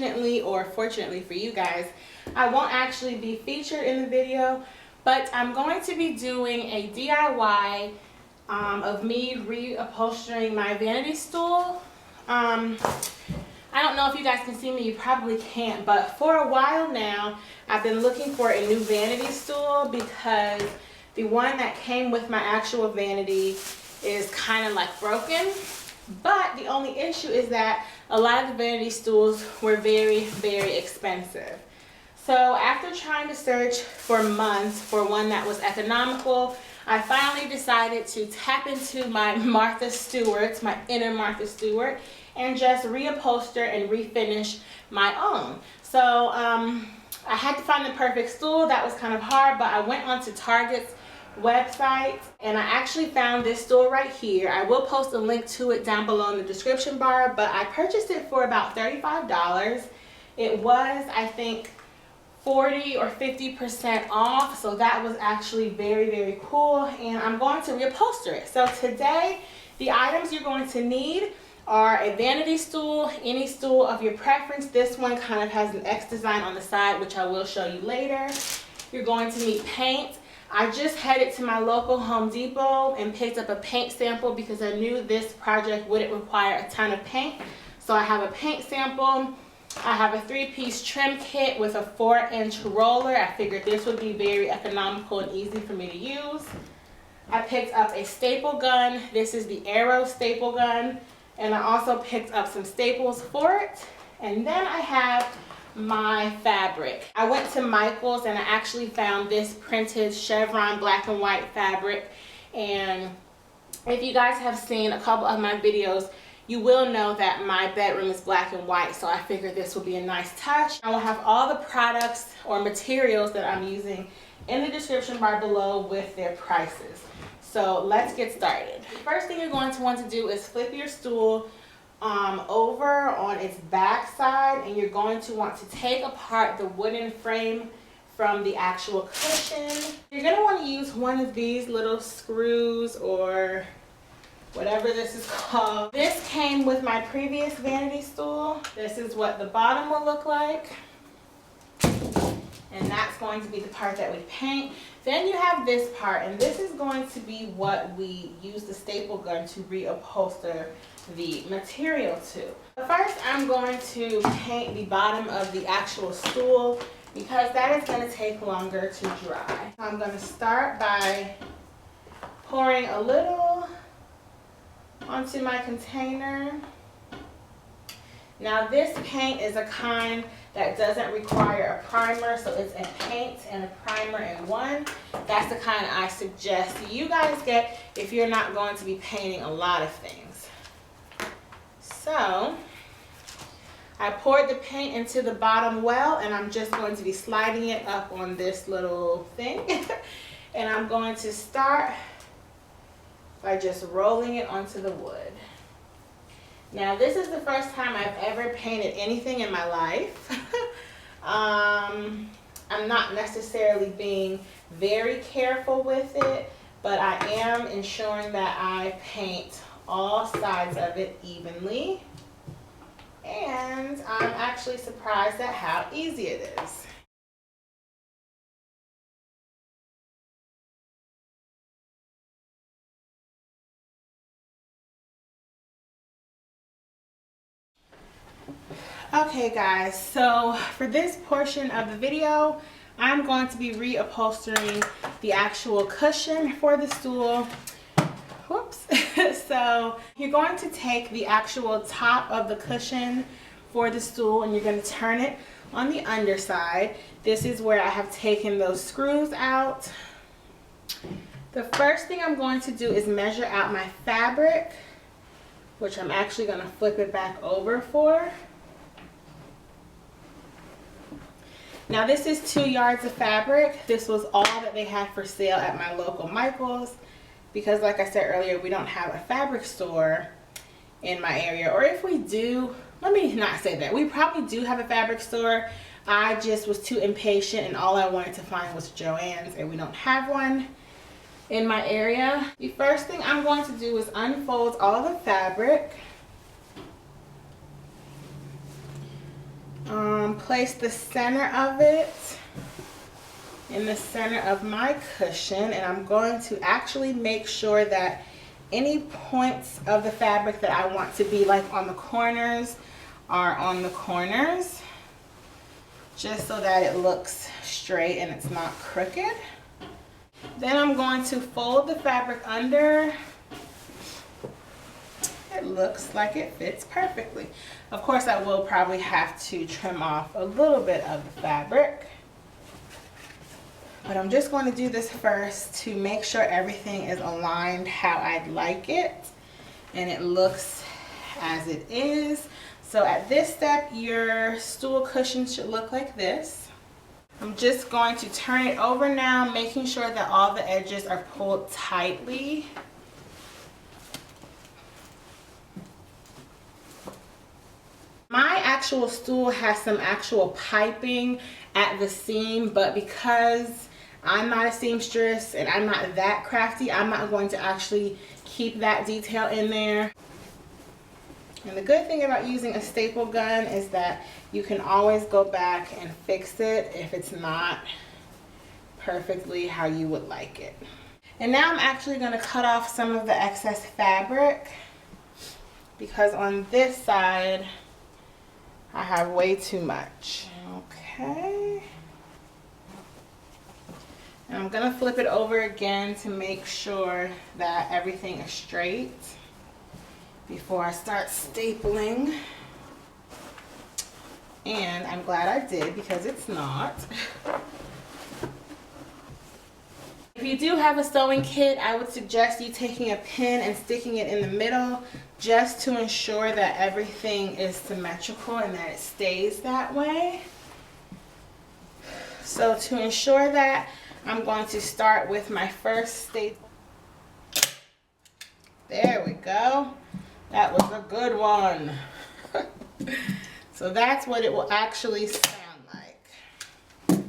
unfortunately, or fortunately for you guys, I won't actually be featured in the video, but I'm going to be doing a DIY of me reupholstering my vanity stool. I don't know if you guys can see me, you probably can't, but for a while now I've been looking for a new vanity stool because the one that came with my actual vanity is kind of like broken. But the only issue is that a lot of the vanity stools were very, very expensive. So after trying to search for months for one that was economical, I finally decided to tap into my Martha Stewart, my inner Martha Stewart, and just reupholster and refinish my own. So I had to find the perfect stool. That was kind of hard, but I went onto Target's website and I actually found this stool right here. I will post a link to it down below in the description bar, but I purchased it for about $35. It was, I think, 40 or 50% off, so that was actually very, very cool, and I'm going to reupholster it. So today the items you're going to need are a vanity stool, any stool of your preference. This one kind of has an X design on the side, which I will show you later. You're going to need paint. I just headed to my local Home Depot and picked up a paint sample because I knew this project wouldn't require a ton of paint. So I have a paint sample. I have a 3-piece trim kit with a 4-inch roller. I figured this would be very economical and easy for me to use. I picked up a staple gun. This is the Arrow staple gun. And I also picked up some staples for it. And then I have my fabric. I went to Michael's and I actually found this printed Chevron black and white fabric. And if you guys have seen a couple of my videos, you will know that my bedroom is black and white, so I figured this would be a nice touch. I will have all the products or materials that I'm using in the description bar below with their prices. So let's get started. The first thing you're going to want to do is flip your stool over on its back side, and you're going to want to take apart the wooden frame from the actual cushion. You're going to want to use one of these little screws or whatever this is called. This came with my previous vanity stool. This is what the bottom will look like. And that's going to be the part that we paint. Then you have this part, and this is going to be what we use the staple gun to reupholster the material to. But first, I'm going to paint the bottom of the actual stool because that is going to take longer to dry. So I'm going to start by pouring a little onto my container. Now this paint is a kind that doesn't require a primer, so it's a paint and a primer in one. That's the kind I suggest you guys get if you're not going to be painting a lot of things. So I poured the paint into the bottom well, and I'm just going to be sliding it up on this little thing. And I'm going to start by just rolling it onto the wood. Now this is the first time I've ever painted anything in my life. I'm not necessarily being very careful with it, but I am ensuring that I paint all sides of it evenly. And I'm actually surprised at how easy it is. Okay guys, so for this portion of the video, I'm going to be reupholstering the actual cushion for the stool. Whoops. So you're going to take the actual top of the cushion for the stool and you're going to turn it on the underside. This is where I have taken those screws out. The first thing I'm going to do is measure out my fabric, which I'm actually going to flip it back over for. Now this is 2 yards of fabric. This was all that they had for sale at my local Michael's because, like I said earlier, we don't have a fabric store in my area. Or if we do, let me not say that. We probably do have a fabric store. I just was too impatient and all I wanted to find was Joann's, and we don't have one in my area. The first thing I'm going to do is unfold all the fabric. place the center of it in the center of my cushion, and I'm going to actually make sure that any points of the fabric that I want to be like on the corners are on the corners, just so that it looks straight and it's not crooked. Then I'm going to fold the fabric under. It looks like it fits perfectly. Of course, I will probably have to trim off a little bit of the fabric, but I'm just going to do this first to make sure everything is aligned how I'd like it and it looks as it is. So at this step, your stool cushion should look like this. I'm just going to turn it over now, making sure that all the edges are pulled tightly. My actual stool has some actual piping at the seam, but because I'm not a seamstress and I'm not that crafty, I'm not going to actually keep that detail in there. And the good thing about using a staple gun is that you can always go back and fix it if it's not perfectly how you would like it. And now I'm actually going to cut off some of the excess fabric, because on this side I have way too much. Okay. And I'm going to flip it over again to make sure that everything is straight before I start stapling. And I'm glad I did, because it's not. If you do have a sewing kit, I would suggest you taking a pin and sticking it in the middle, just to ensure that everything is symmetrical and that it stays that way. So to ensure that, I'm going to start with my first staple. There we go. That was a good one. So that's what it will actually sound like.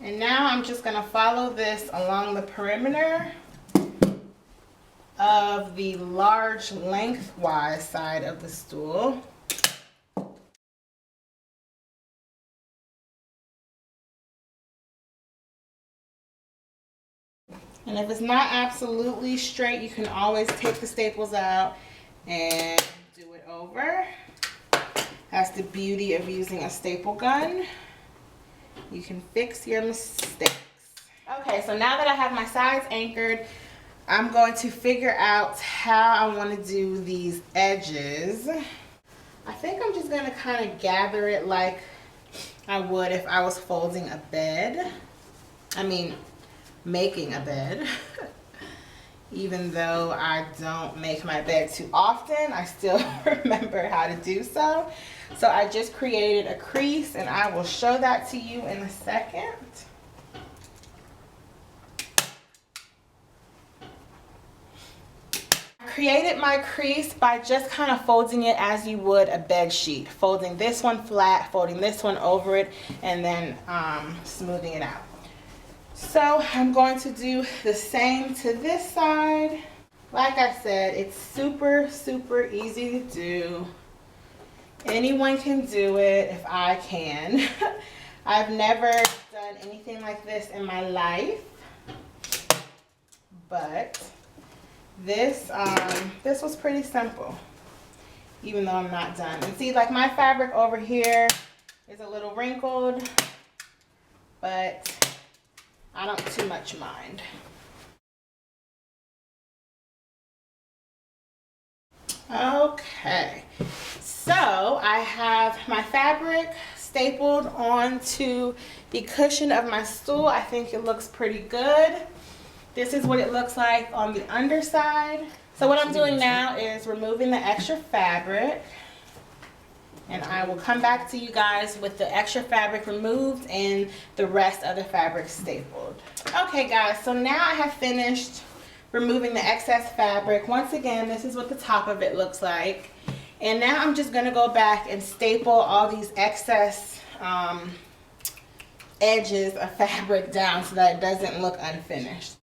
And now I'm just going to follow this along the perimeter of the large lengthwise side of the stool. And if it's not absolutely straight, you can always take the staples out and do it over. That's the beauty of using a staple gun. You can fix your mistakes. Okay, so now that I have my sides anchored, I'm going to figure out how I want to do these edges. I think I'm just going to kind of gather it like I would if I was folding a bed. I mean, making a bed. Even though I don't make my bed too often, I still remember how to do so. So I just created a crease, and I will show that to you in a second. I created my crease by just kind of folding it as you would a bed sheet. Folding this one flat, folding this one over it, and then smoothing it out. So I'm going to do the same to this side. Like I said, it's super, super easy to do. Anyone can do it if I can. I've never done anything like this in my life, but this was pretty simple, even though I'm not done. And see, like my fabric over here is a little wrinkled, but I don't too much mind. Okay, so I have my fabric stapled onto the cushion of my stool. I think it looks pretty good. This is what it looks like on the underside. So what I'm doing now is removing the extra fabric, and I will come back to you guys with the extra fabric removed and the rest of the fabric stapled. Okay guys, so now I have finished removing the excess fabric. Once again, this is what the top of it looks like. And now I'm just going to go back and staple all these excess edges of fabric down so that it doesn't look unfinished.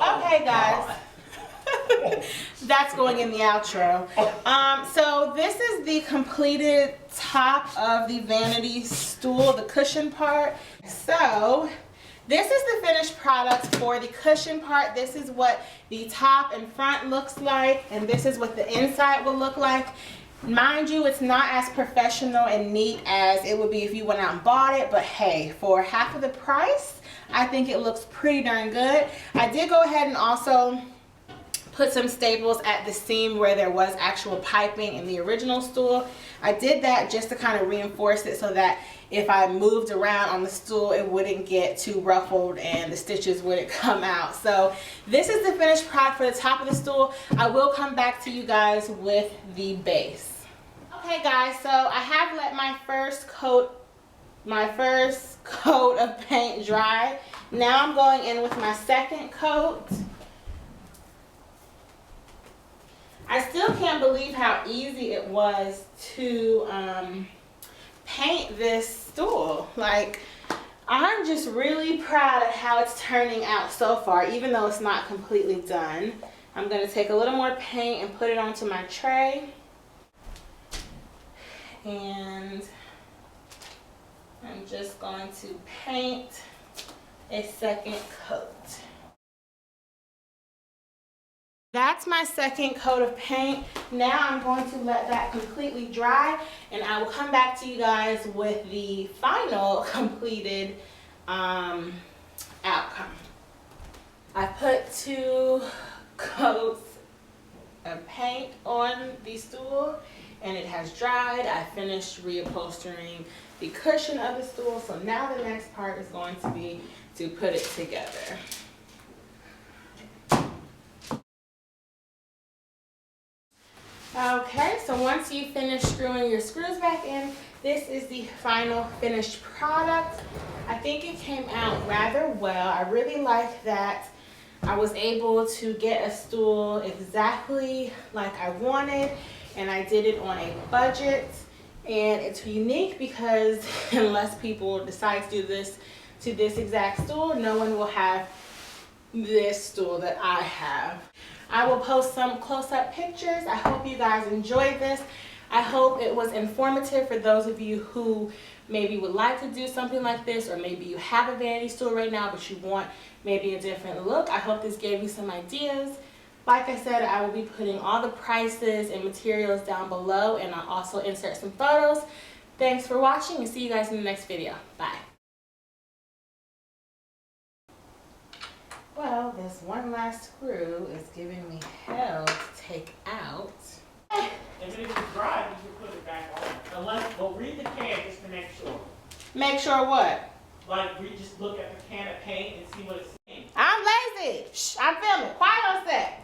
Okay guys. That's going in the outro. So this is the completed top of the Vanity Stool, the cushion part. So this is the finished product for the cushion part. This is what the top and front looks like, and this is what the inside will look like. Mind you, it's not as professional and neat as it would be if you went out and bought it, but hey, for half of the price, I think it looks pretty darn good. I did go ahead and also put some staples at the seam where there was actual piping in the original stool. I did that just to kind of reinforce it so that if I moved around on the stool, it wouldn't get too ruffled and the stitches wouldn't come out. So this is the finished product for the top of the stool. I will come back to you guys with the base. Okay guys, so I have let my first coat of paint dry. Now I'm going in with my second coat. I still can't believe how easy it was to paint this stool. Like, I'm just really proud of how it's turning out so far, even though it's not completely done. I'm going to take a little more paint and put it onto my tray. And I'm just going to paint a second coat. That's my second coat of paint. Now I'm going to let that completely dry, and I will come back to you guys with the final completed outcome. I put 2 coats of paint on the stool, and it has dried. I finished reupholstering the cushion of the stool, so now the next part is going to be to put it together. Okay, so once you finish screwing your screws back in, this is the final finished product. I think it came out rather well. I really like that I was able to get a stool exactly like I wanted, and I did it on a budget. And it's unique because unless people decide to do this to this exact stool, no one will have this stool that I have. I will post some close-up pictures. I hope you guys enjoyed this. I hope it was informative for those of you who maybe would like to do something like this, or maybe you have a vanity stool right now but you want maybe a different look. I hope this gave you some ideas. Like I said, I will be putting all the prices and materials down below, and I'll also insert some photos. Thanks for watching, and see you guys in the next video. Bye. Well, this one last screw is giving me hell to take out. And then if it's dry, you can put it back on. Unless, well, read the can just to make sure. Make sure what? Like, just look at the can of paint and see what it's saying. I'm lazy. Shh, I'm filming. Quiet on set.